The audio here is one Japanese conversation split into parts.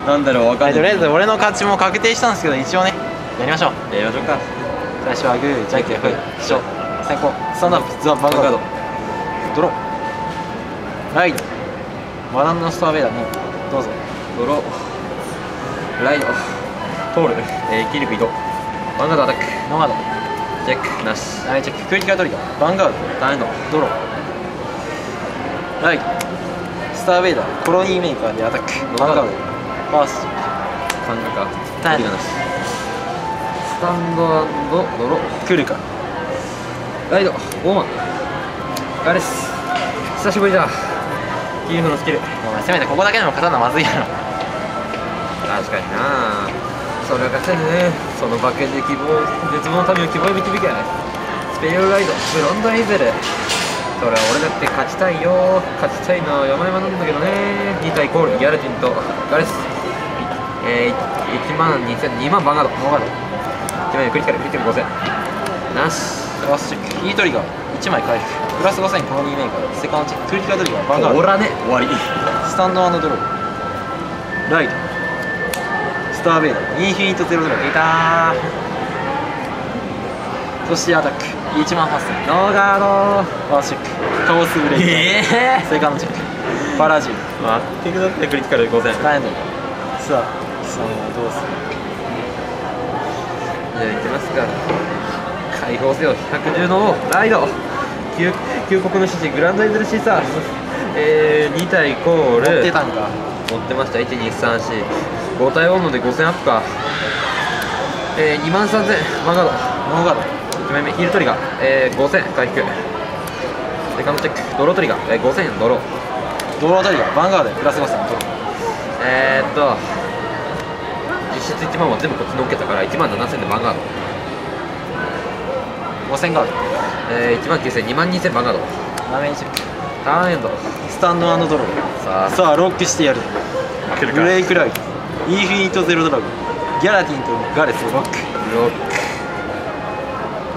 なんだろう、わかんない。とりあえず俺の勝ちも確定したんですけど、一応ねやりましょう。やりましょうか。最初はグー、じゃんけんほい、飛翔、先行、スタンドアップ、ザ・バンガード、ドロー、ライド、マダムのストアベイダーにどうぞ。ドロー、ライド、通る、キルク移動、バンガードアタック、ノマド、チェックなし、ダメチェック、クリティカルトリガー、バンガード、ターンエンド、ドロー、ライド、スターベイダー、コロニーメーカーでアタック、バンガード、ファースト、バンガーターンド、なし、スタンドドロー、来るか、ライド、オーマン、ガレス、久しぶりだ。キーフのスキル。お前せめてここだけでも勝たんのまずいやろ。確かにな。それが勝てね。その化けで希望、絶望の民を希望に導け。スペリオライド、ブロンドイゼル。それは俺だって勝ちたいよ。勝ちたいのは山々なんだけどね。2対コール、ギャルティンとガレス。1万2000、2万バンガード。ノーガード、1万円クリティカル5000。なし。プラスチェック、ヒートリガー、1枚回復、プラス5000コロニーメーカー、セカンドチェック、クリティカルトリガー、バンガード、おらね、終わり。スタンド&ドロー、ライド、スターベイダー、インフィニットゼロドラゴン、いたー。そしてアタック、1万8000、ノーガード。パワーチェック、カオスブレイカー、セカンドチェック、パラジウム、待ってください、クリティカル5000。スタンド、さあ、貴様はどうする。じゃあ行きますか。解放せよ、110のライド、旧国の獅子グランドイズルシーサー、2体コール、持ってたんか、持ってました。1、2、3、4、5体温度で5000アップか。2万3000、マンガード、ノーガード、1枚目、ヒールトリガー、5000回復、セカンドチェック、ドロートリガー、5000、ドロー、ドロートリガー、バンガードでプラス5000、ドロー、実質1万は全部こっち乗っけたから1万7000でバンガード、5000ガード、1万9000、2万2000バンガード、ダメージチェック、ターンエンド、スタンド&ドロー、さあ、さあロックしてやる。来るか。ブレイクライト、インフィニットゼロドラゴン、ギャラティンとガレスロック、ロッ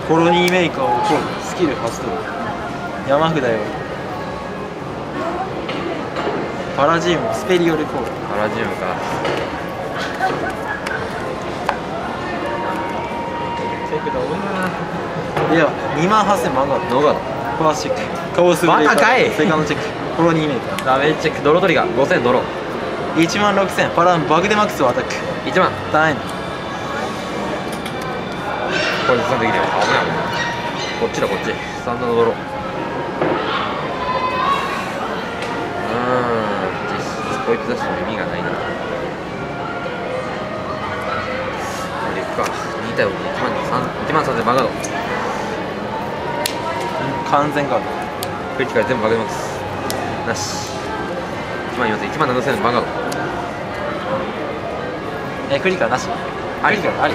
コロニーメーカーをコール、スキル発動、山札よりパラジウムスペリオルコール、ク、パラジウムか。チェックだ、多いな。では2万8000マンガード、ノーガード、ファーストチェック、カオスブレイカバカかいー、セカンドチェック、コロニーメーカダメージチェック、ドロートリガー、5000ドロー、ー、1万6000パランバグデマックスをアタック、 1万、ターンエンド、これ実践できるよ。危ない危ない。こっちだ、こっち。スタンダードドロー。実質こいつ出しても意味がないな。これいくか。2体を1万3000バンガード。完全ガード、クリティカル全部バグります。なし。1万4000、1万7000バンガード。クリカーなし、ありクリカーあり、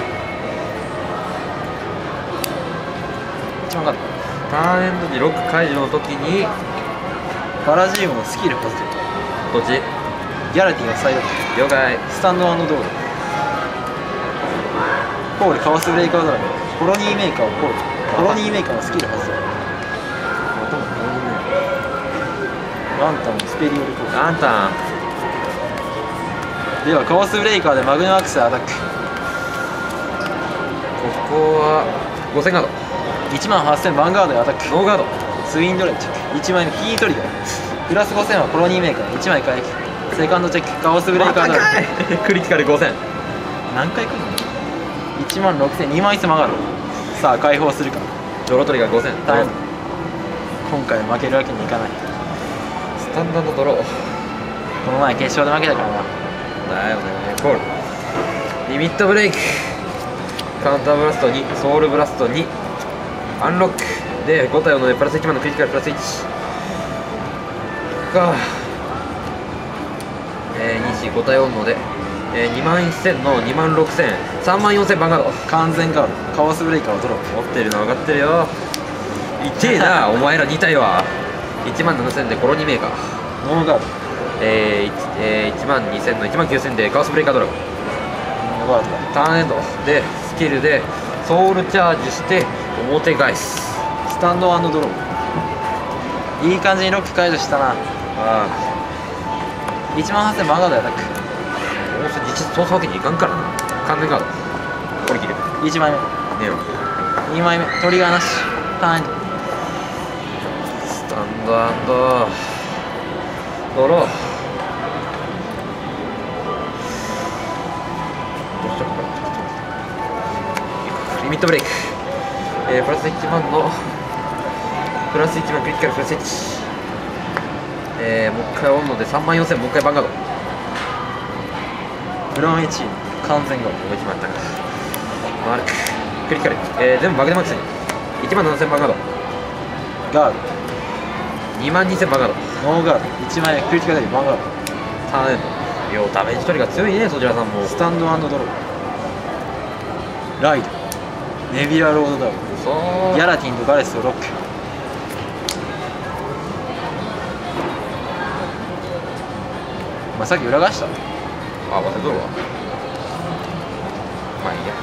1万ガード、ターンエンドでロック解除の時に、パラジウムのスキル発動、どっちギャラティンを再度、了解。スタンド&ドロー、コールカオスブレイカードラゴン、コロニーメーカーをコール、コロニーメーカーのスキル発動、またもコロニーメーカー、ランタンのスペリオルコール、ランタン。ではカオスブレイカーでマグナアクセアタック、ここは5000ガード。1万8000バンガードでアタック、ノーガード。ツインドレッチェック、1枚目ヒートリガー、プラス5000はコロニーメーカー1枚回復、セカンドチェック、カオスブレイカードラゴン、クリティカル5000。何回来るの、1万6000、2万1000マガード、さあ解放するか、ドロートリガー5000。ターン、今回負けるわけにいかない、スタンダードドロー。この前決勝で負けたからな、だよね。コール。リミットブレイク。カウンターブラスト2、ソウルブラスト2、アンロックで5体をのでプラス1万のクリティカルプラス1か。2、4、5体をので、2万1000の2万6000、3万4000バンガード。完全ガード、カオスブレイカーをドロー、持ってるの分かってるよ。痛えなお前ら2体は。1万7000でコロニーメーカー、ノーガード、1万2000の1万9000でカオスブレイカードラゴン、ノーガードだ、ターンエンドでスキルでソウルチャージして表返す。スタンド&ドロー、いい感じにロック解除したな、あ1万8000バンガードでアタック、あ、実一度通すわけにいかんからな。完全ガードこれ切る1枚目ねえ2枚目トリガーなしターンエンドスタンドアンドドローどうしようかリミットブレイク、プラス1万のプラス1万クリティカルプラス1、もう一回オンので3万4000もう一回バンガードブロン1完全ガー覚えてしまったかマルククリティカル、全部バグでマックスに1万7000バンガードドガード2万2000バンガードノーガード1枚目クリティカルダメージ1ガードターンエンドようダメージ取りが強いねそちらさんもスタンドアンドドローライドネビュラロードダウンそうギャラティンとガレスをロックまあさっき裏返したあ、忘れとるわまあいいや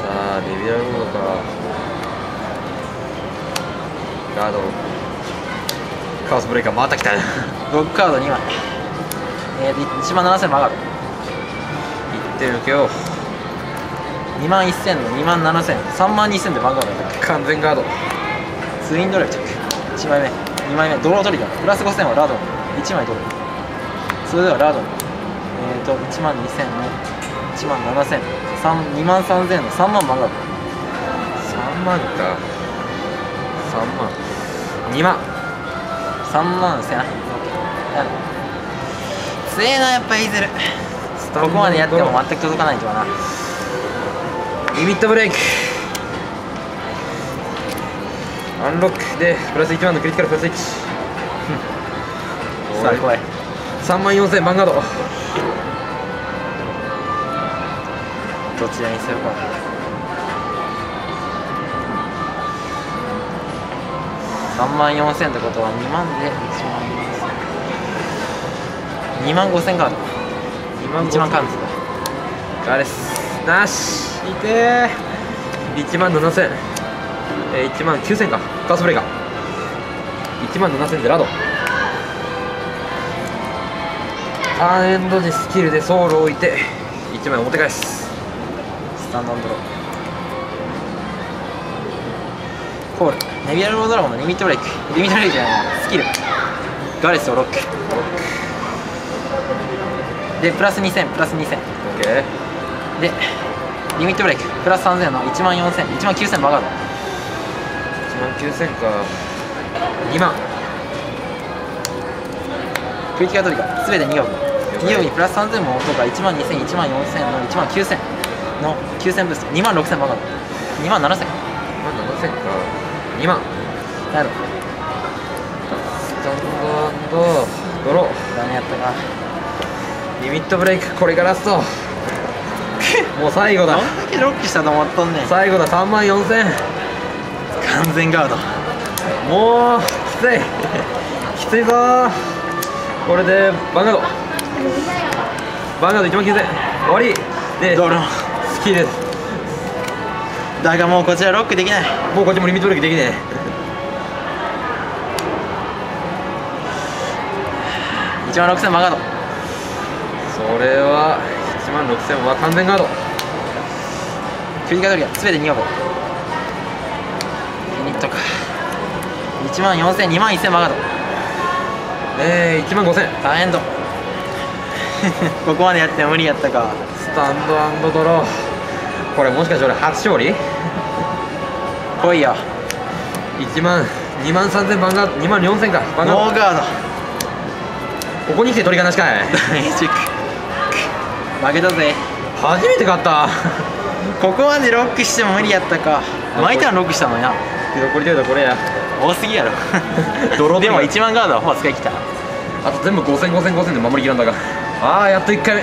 さあデビュアロードかガードカオスブレイカーまた来たねロックカード2枚1万7000曲がるいってるけど2万1000の2万7000 3万2000で曲がる完全ガードツインドライブチェック1枚目2枚目ドロートリガープラス5000はラドン1枚ドローそれではラドン1万2000の1万7000 2万3000の3万曲がる3万か3万2万3万1000な強えなやっぱイーゼルここまでやっても全く届かないとはなリミットブレイクアンロックでプラス1万のクリティカルプラス1さあ怖い3万4000バンガードどちらにするか3万4000ってことは2万で1万2万5000カード1万カードガレスなしいてー1万7000、1万9000かカースブレイカー1万7000でラドターンエンドにスキルでソウルを置いて1枚表返すスタンドアンドローコールネビュラロードラゴンのリミットブレイクリミットブレイクじゃないスキルガレスをロックでプラス2000プラス2000 OK でリミットブレイクプラス3000の1万4000 1万9000バガード1万9000か2万クリティカルトリガー全て2億2億にプラス3000もとか1万2000 1万4000の1万9000の9000ブースト2万6000バガード2万7000 2万7000か2万なるスタンドアンドドローダメやったかリミットブレイクこれがラストもう最後だどんだけロックしたと思っとんねん最後だ3万4000完全ガードもうきついきついぞーこれでバンガードバンガード1万9000終わりでドロー好きですだがもうこちらロックできないもうこっちもリミットブレイクできね1万6000バガードえそれは1万6000は完全ガードクリティカルトリガー全て2億ユニットか1万4000 2万1000バガード1万5000大変だここまでやっても無理やったかスタンドアンドドローこれもしかして俺初勝利来いよ1万2万3000バンガード2万4000かバンガーノーガードドここに来て鳥がなしかい大チェック負けたぜ初めて勝ったここまでロックしても無理やったか毎ターンロックしたのになこれでこれや多すぎやろドローでも1万ガードはほぼ使い切ったあと全部5000、5000、5000で守りきらんだがああやっと1回目